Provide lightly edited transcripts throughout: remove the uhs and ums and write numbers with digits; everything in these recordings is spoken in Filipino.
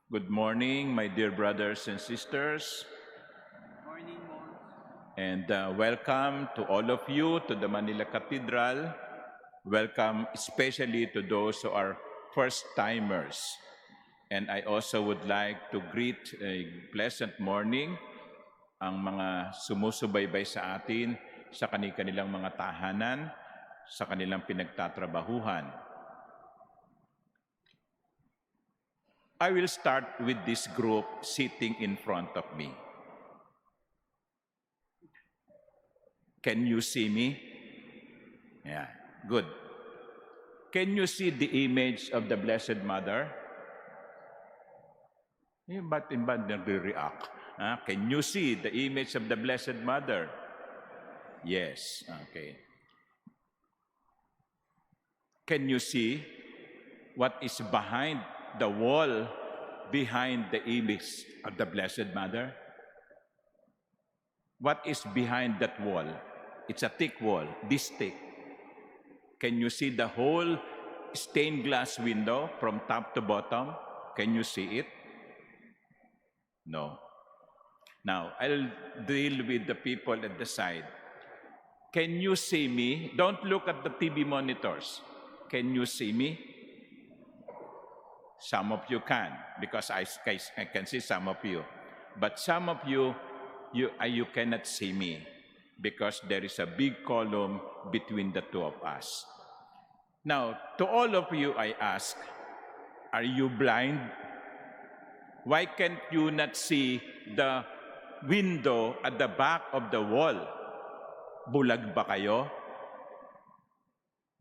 Good morning, my dear brothers and sisters, Morning, Mons. and welcome to all of you to the Manila Cathedral. Welcome especially to those who are first-timers. And I also would like to greet a pleasant morning ang mga sumusubaybay sa atin sa kanilang mga tahanan, sa kanilang pinagtatrabahuhan. I will start with this group sitting in front of me. Can you see me? Yeah, good. Can you see the image of the Blessed Mother? Ba't nagre-react? Can you see the image of the Blessed Mother? Yes, okay. Can you see what is behind the wall, behind the image of the Blessed Mother? What is behind that wall? It's a thick wall, this thick. Can you see the whole stained glass window from top to bottom? Can you see it? No. Now, I'll deal with the people at the side. Can you see me? Don't look at the TV monitors. Can you see me? Some of you can, because I can see some of you. But some of you cannot see me, because there is a big column between the two of us. Now, to all of you I ask, are you blind? Why can't you not see the window at the back of the wall? Bulag ba kayo?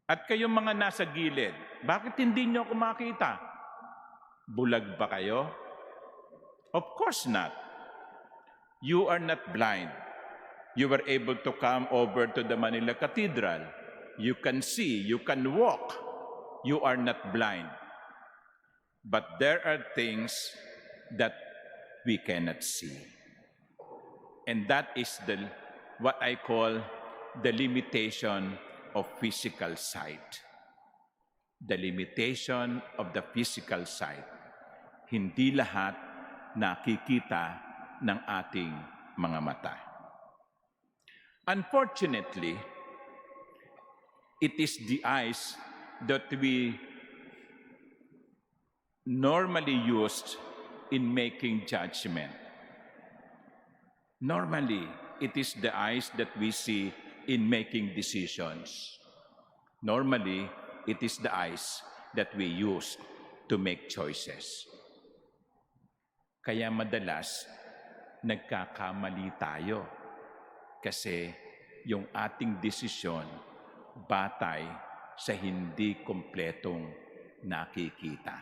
At kayong mga nasa gilid, bakit hindi nyo ako makita? Bulag ba kayo? Of course not. You are not blind. You were able to come over to the Manila Cathedral. You can see, you can walk. You are not blind. But there are things that we cannot see. And that is what I call the limitation of physical sight. The limitation of the physical sight. Hindi lahat nakikita ng ating mga mata. Unfortunately, it is the eyes that we normally used in making judgment. Normally, it is the eyes that we see in making decisions. Normally, it is the eyes that we use to make choices. Kaya madalas, nagkakamali tayo kasi yung ating desisyon batay sa hindi kompletong nakikita.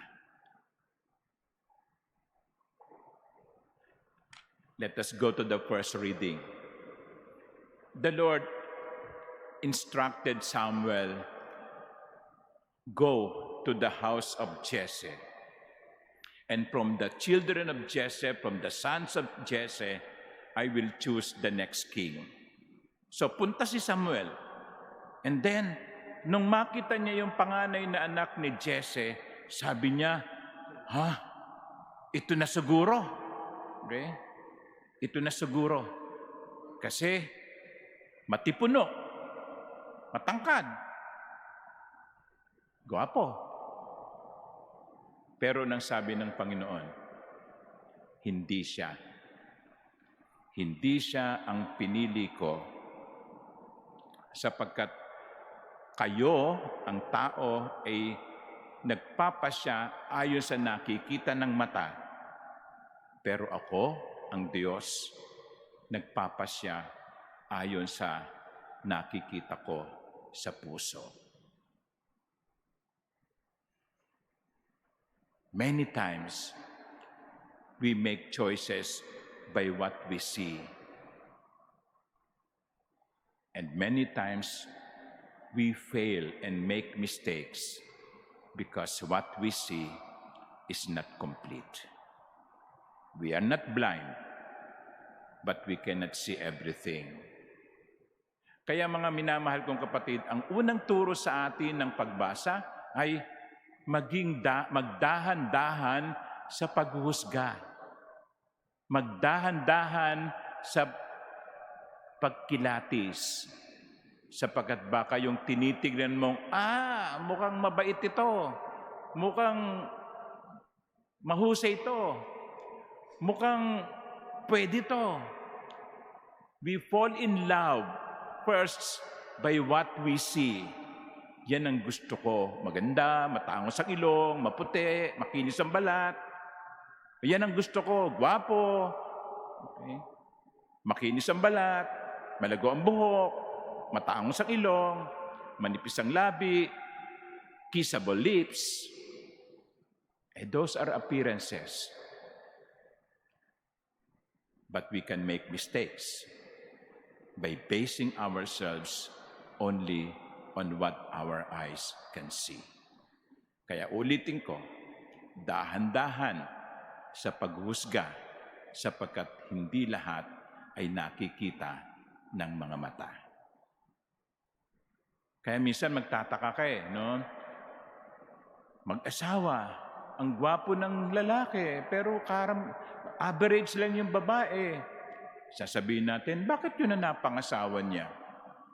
Let us go to the first reading. The Lord instructed Samuel, "Go to the house of Jesse, and from the children of Jesse, from the sons of Jesse, I will choose the next king." So punta si Samuel. And then, nung makita niya yung panganay na anak ni Jesse, sabi niya, ito na siguro. Okay? Ito na siguro. Kasi, matipuno, matangkad, gwapo. Pero nang sabi ng Panginoon, hindi siya. Hindi siya ang pinili ko sapagkat kayo, ang tao, ay nagpapasya ayon sa nakikita ng mata. Pero ako, ang Diyos, nagpapasya ayon sa nakikita ko sa puso. Many times, we make choices by what we see. And many times, we fail and make mistakes because what we see is not complete. We are not blind, but we cannot see everything. Kaya mga minamahal kong kapatid, ang unang turo sa atin ng pagbasa ay magdahan-dahan sa paghuhusga. Magdahan-dahan sa pagkilatis. Sapagkat baka yung tinitignan mong, mukhang mabait ito. Mukhang mahusay ito. Mukhang pwede ito. We fall in love first by what we see. Yan ang gusto ko. Maganda, matangos ang ilong, maputi, makinis ang balat. Yan ang gusto ko. Gwapo. Okay. Makinis ang balat, malago ang buhok, matangos ang ilong, manipis ang labi, kissable lips. Those are appearances. But we can make mistakes by basing ourselves only on what our eyes can see. Kaya ulitin ko, dahan-dahan sa paghusga sapagkat hindi lahat ay nakikita ng mga mata. Kaya minsan magtataka ka no? Mag-asawa, ang gwapo ng lalaki, pero average lang yung babae. Sasabihin natin, bakit yun na napangasawa niya?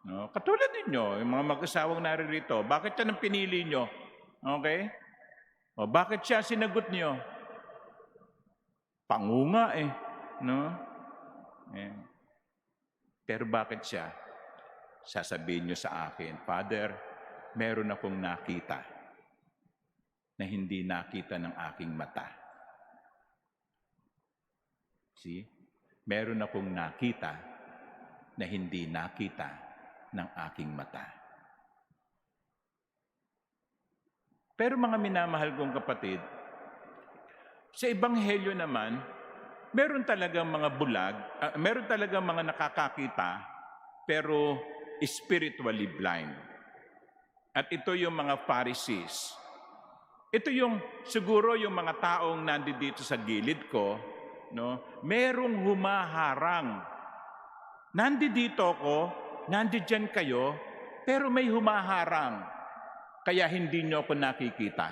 No? Katulad ninyo, yung mga mag-asawang naririto, bakit yan ang pinili nyo? Okay? O bakit siya sinagot nyo? Pangunga no? Pero bakit siya? Sasabihin nyo sa akin, Father, meron akong nakita na hindi nakita ng aking mata. See? Meron akong nakita na hindi nakita ng aking mata. Pero mga minamahal kong kapatid, sa Ebanghelyo naman, meron talagang mga bulag, meron talagang mga nakakakita, pero spiritually blind. At ito yung mga Pharisees. Ito yung, siguro yung mga taong nandito sa gilid ko, no? Merong humaharang. Nandito ako, nandiyan kayo, pero may humaharang. Kaya hindi nyo ako nakikita.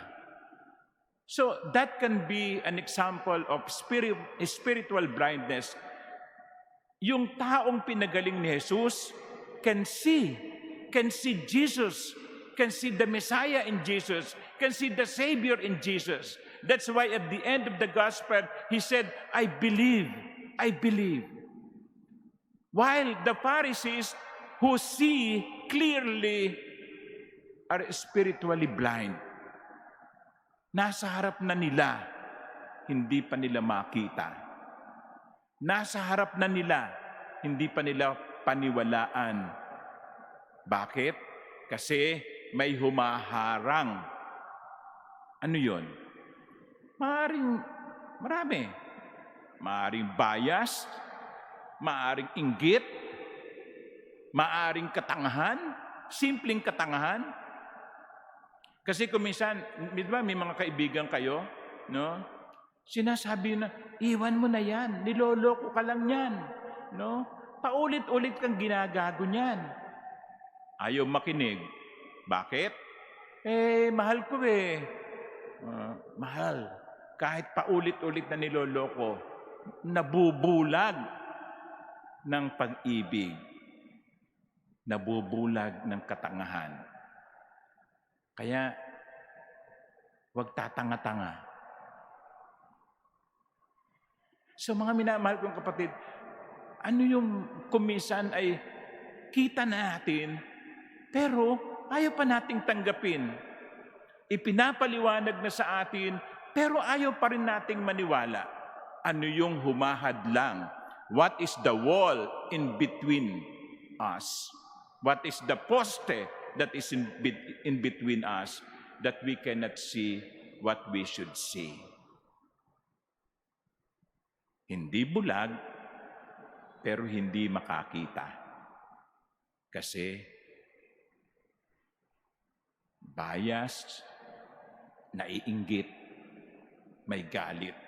So that can be an example of spiritual blindness. Yung taong pinagaling ni Jesus can see Jesus, can see the Messiah in Jesus, can see the Savior in Jesus. That's why at the end of the gospel, he said, I believe. While the Pharisees who see clearly are spiritually blind. Nasa harap na nila, hindi pa nila makita. Nasa harap na nila, hindi pa nila paniwalaan. Bakit? Kasi may humaharang. Ano yun? Marami. Maaring bias, maaring inggit, maaring katangahan, simpleng katangahan. Kasi kung minsan, di ba, may mga kaibigan kayo, no? Sinasabi na, iwan mo na yan, niloloko ka lang yan, no? Paulit-ulit kang ginagago niyan. Ayaw makinig. Bakit? Mahal ko mahal. Kahit paulit-ulit na niloloko, nabubulag ng pag-ibig. Nabubulag ng katangahan. Kaya, huwag tatanga-tanga. So mga minamahal kong kapatid, ano yung kumisan ay kita natin, pero ayaw pa nating tanggapin. Ipinapaliwanag na sa atin, pero ayaw pa rin nating maniwala. Ano yung humahadlang? What is the wall in between us? What is the poste that is in between us that we cannot see what we should see? Hindi bulag, pero hindi makakita. Kasi biased, naiinggit, may galit,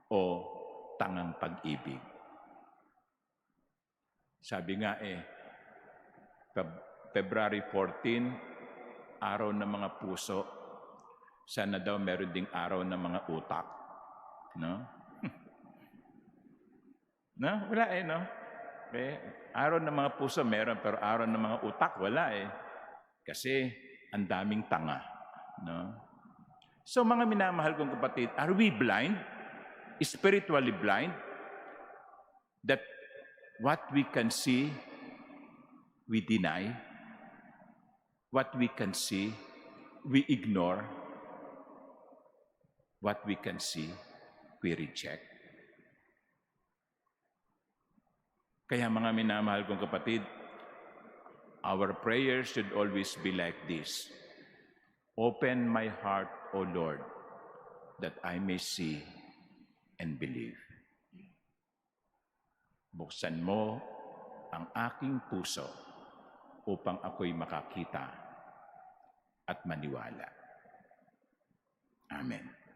o tangang pag-ibig. Sabi nga February 14, araw ng mga puso. Sana daw meron ding araw ng mga utak. No? No? Wala no? Okay? Araw ng mga puso meron, pero araw ng mga utak, wala Kasi ang daming tanga. No? So mga minamahal kong kapatid, are we blind? Spiritually blind? That what we can see, we deny? What we can see, we ignore? What we can see, we reject? Kaya mga minamahal kong kapatid, our prayers should always be like this. Open my heart, O Lord, that I may see and believe. Buksan mo ang aking puso upang ako'y makakita at maniwala. Amen.